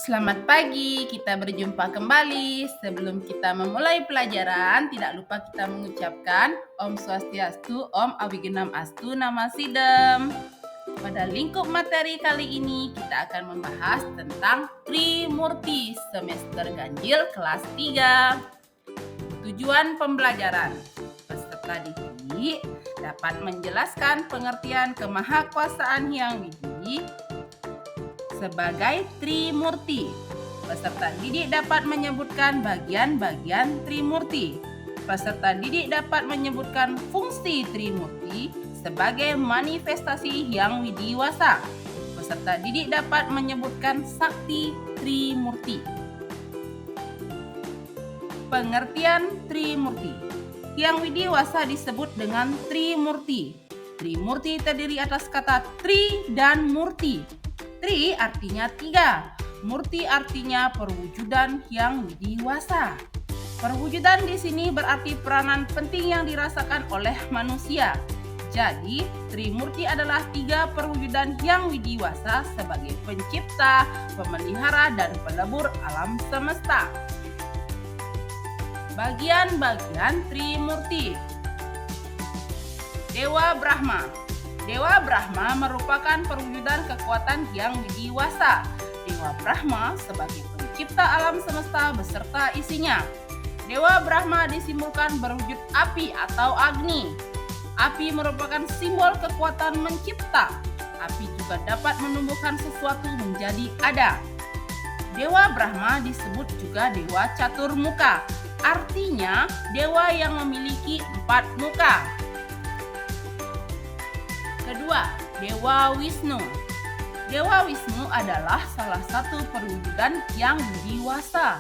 Selamat pagi, kita berjumpa kembali. Sebelum kita memulai pelajaran, tidak lupa kita mengucapkan Om Swastiastu, Om Awigenam Astu, Nama Sidem. Pada lingkup materi kali ini, kita akan membahas tentang Trimurti semester ganjil kelas 3. Tujuan pembelajaran. Peserta didik dapat menjelaskan pengertian kemahakuasaan Hyang Widi sebagai Trimurti. Peserta didik dapat menyebutkan bagian-bagian Trimurti. Peserta didik dapat menyebutkan fungsi Trimurti sebagai manifestasi Hyang Widiwasa. Peserta didik dapat menyebutkan sakti Trimurti. Pengertian Trimurti. Hyang Widiwasa disebut dengan Trimurti. Trimurti terdiri atas kata tri dan murti. Tri artinya tiga, murti artinya perwujudan Hyang Widiwasa. Perwujudan di sini berarti peranan penting yang dirasakan oleh manusia. Jadi, Trimurti adalah tiga perwujudan Hyang Widiwasa sebagai pencipta, pemelihara, dan pelebur alam semesta. Bagian-bagian Trimurti. Dewa Brahma. Dewa Brahma merupakan perwujudan kekuatan Hyang Widiwasa. Dewa Brahma sebagai pencipta alam semesta beserta isinya. Dewa Brahma disimbolkan berwujud api atau Agni. Api merupakan simbol kekuatan mencipta. Api juga dapat menumbuhkan sesuatu menjadi ada. Dewa Brahma disebut juga Dewa Caturmuka. Artinya dewa yang memiliki 4 muka. Kedua, Dewa Wisnu. Dewa Wisnu adalah salah satu perwujudan Hyang Widiwasa.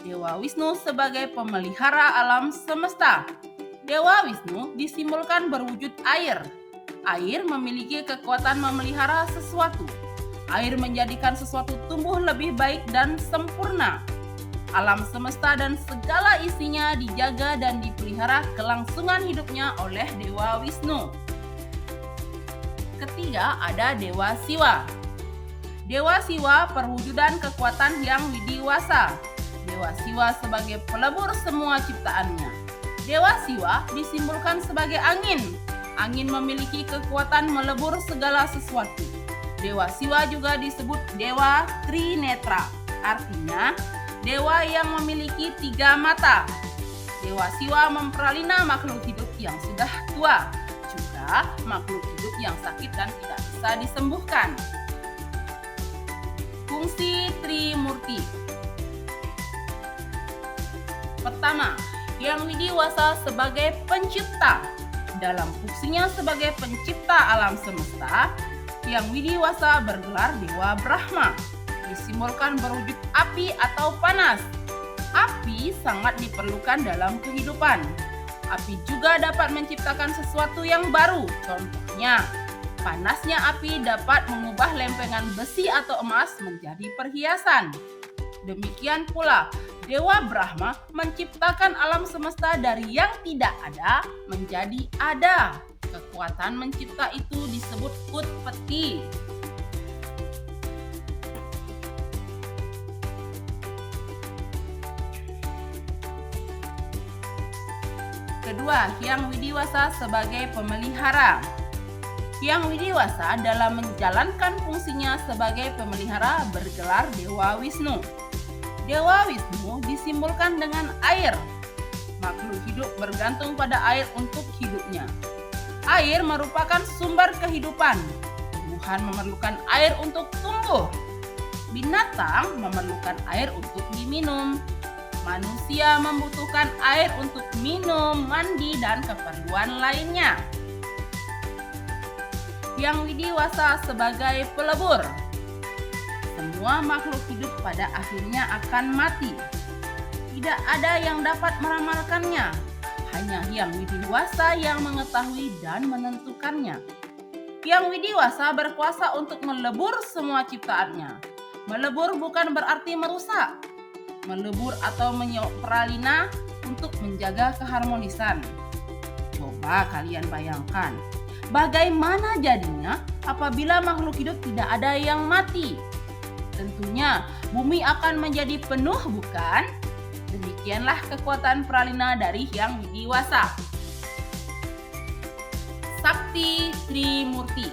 Dewa Wisnu sebagai pemelihara alam semesta. Dewa Wisnu disimbolkan berwujud air. Air memiliki kekuatan memelihara sesuatu. Air menjadikan sesuatu tumbuh lebih baik dan sempurna. Alam semesta dan segala isinya dijaga dan dipelihara kelangsungan hidupnya oleh Dewa Wisnu. Ketiga, ada Dewa Siwa. Dewa Siwa perwujudan kekuatan Hyang Widiwasa. Dewa Siwa sebagai pelebur semua ciptaannya. Dewa Siwa disimbolkan sebagai angin. Angin memiliki kekuatan melebur segala sesuatu. Dewa Siwa juga disebut Dewa Trinetra. Artinya, dewa yang memiliki 3 mata. Dewa Siwa memperalina makhluk hidup yang sudah tua. Juga makhluk hidup yang sakit dan tidak bisa disembuhkan. Fungsi Trimurti. Pertama, Hyang Widiwasa sebagai pencipta. Dalam fungsinya sebagai pencipta alam semesta, Hyang Widiwasa bergelar Dewa Brahma. Disimbolkan berwujud api atau panas. Api sangat diperlukan dalam kehidupan. Api juga dapat menciptakan sesuatu yang baru. Contohnya, panasnya api dapat mengubah lempengan besi atau emas menjadi perhiasan. Demikian pula, Dewa Brahma menciptakan alam semesta dari yang tidak ada menjadi ada. Kekuatan mencipta itu disebut Utpati. Kedua, Hyang Widiwasa sebagai pemelihara. Hyang Widiwasa dalam menjalankan fungsinya sebagai pemelihara bergelar Dewa Wisnu. Dewa Wisnu disimbolkan dengan air. Makhluk hidup bergantung pada air untuk hidupnya. Air merupakan sumber kehidupan. Tumbuhan memerlukan air untuk tumbuh. Binatang memerlukan air untuk diminum. Manusia membutuhkan air untuk minum, mandi, dan keperluan lainnya. Hyang Widiwasa sebagai pelebur. Semua makhluk hidup pada akhirnya akan mati. Tidak ada yang dapat meramalkannya. Hanya Hyang Widiwasa yang mengetahui dan menentukannya. Hyang Widiwasa berkuasa untuk melebur semua ciptaannya. Melebur bukan berarti merusak. Melebur atau memperalina untuk menjaga keharmonisan. Coba kalian bayangkan, bagaimana jadinya apabila makhluk hidup tidak ada yang mati? Tentunya bumi akan menjadi penuh, bukan? Demikianlah kekuatan Pralina dari Hyang Widiwasa. Sakti Trimurti.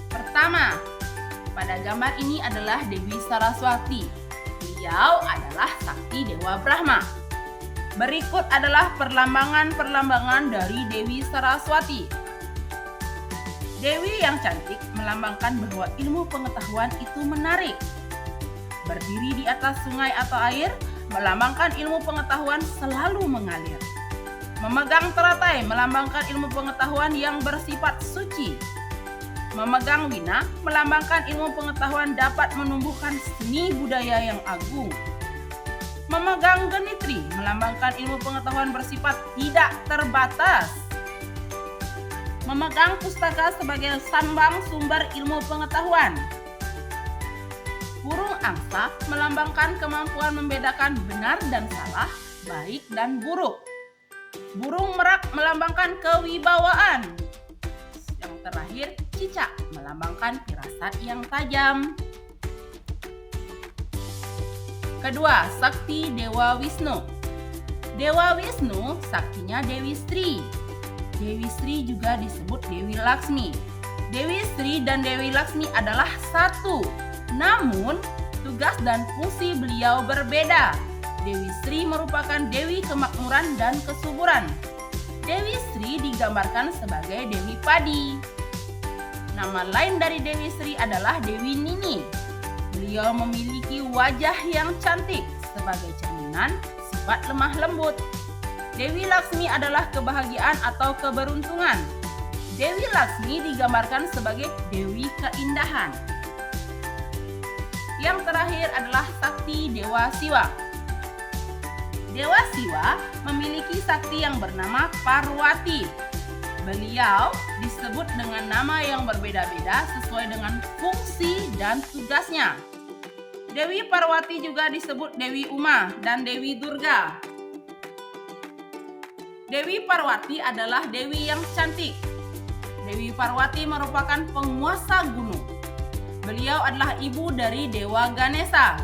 Pertama, pada gambar ini adalah Dewi Saraswati. Beliau adalah sakti Dewa Brahma. Berikut adalah perlambangan-perlambangan dari Dewi Saraswati. Dewi yang cantik melambangkan bahwa ilmu pengetahuan itu menarik. Berdiri di atas sungai atau air melambangkan ilmu pengetahuan selalu mengalir. Memegang teratai melambangkan ilmu pengetahuan yang bersifat suci. Memegang wina melambangkan ilmu pengetahuan dapat menumbuhkan seni budaya yang agung. Memegang genitri melambangkan ilmu pengetahuan bersifat tidak terbatas. Memegang pustaka sebagai sambang sumber ilmu pengetahuan. Burung angsa melambangkan kemampuan membedakan benar dan salah, baik dan buruk. Burung merak melambangkan kewibawaan. Yang terakhir, cicak melambangkan firasat yang tajam. Kedua, sakti Dewa Wisnu. Dewa Wisnu saktinya Dewi Sri. Dewi Sri juga disebut Dewi Laksmi. Dewi Sri dan Dewi Laksmi adalah satu, namun tugas dan fungsi beliau berbeda. Dewi Sri merupakan Dewi kemakmuran dan kesuburan. Dewi Sri digambarkan sebagai Dewi Padi. Nama lain dari Dewi Sri adalah Dewi Nini. Beliau memiliki wajah yang cantik sebagai cerminan sifat lemah lembut. Dewi Laksmi adalah kebahagiaan atau keberuntungan. Dewi Laksmi digambarkan sebagai Dewi keindahan. Yang terakhir adalah sakti Dewa Siwa. Dewa Siwa memiliki sakti yang bernama Parwati. Beliau disebut dengan nama yang berbeda-beda sesuai dengan fungsi dan tugasnya. Dewi Parwati juga disebut Dewi Uma dan Dewi Durga. Dewi Parwati adalah dewi yang cantik. Dewi Parwati merupakan penguasa gunung. Beliau adalah ibu dari Dewa Ganesha.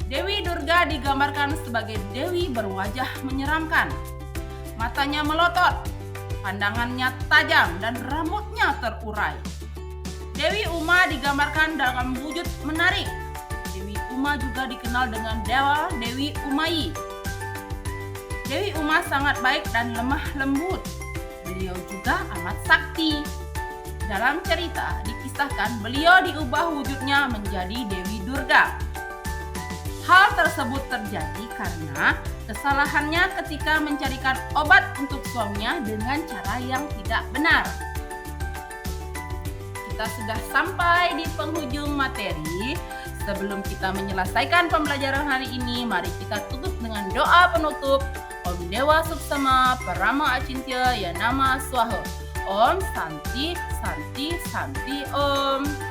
Dewi Durga digambarkan sebagai dewi berwajah menyeramkan. Matanya melotot, pandangannya tajam dan rambutnya terurai. Dewi Uma digambarkan dalam wujud menarik. Dewi Uma juga dikenal dengan Dewi Umayi. Dewi Uma sangat baik dan lemah lembut. Beliau juga amat sakti. Dalam cerita dikisahkan beliau diubah wujudnya menjadi Dewi Durga. Hal tersebut terjadi karena kesalahannya ketika mencarikan obat untuk suaminya dengan cara yang tidak benar. Kita sudah sampai di penghujung materi. Sebelum kita menyelesaikan pembelajaran hari ini, mari kita tutup dengan doa penutup. Om Dewa Suksama Parama Acintya Yanama Swaha. Om Santi Santi Santi Om.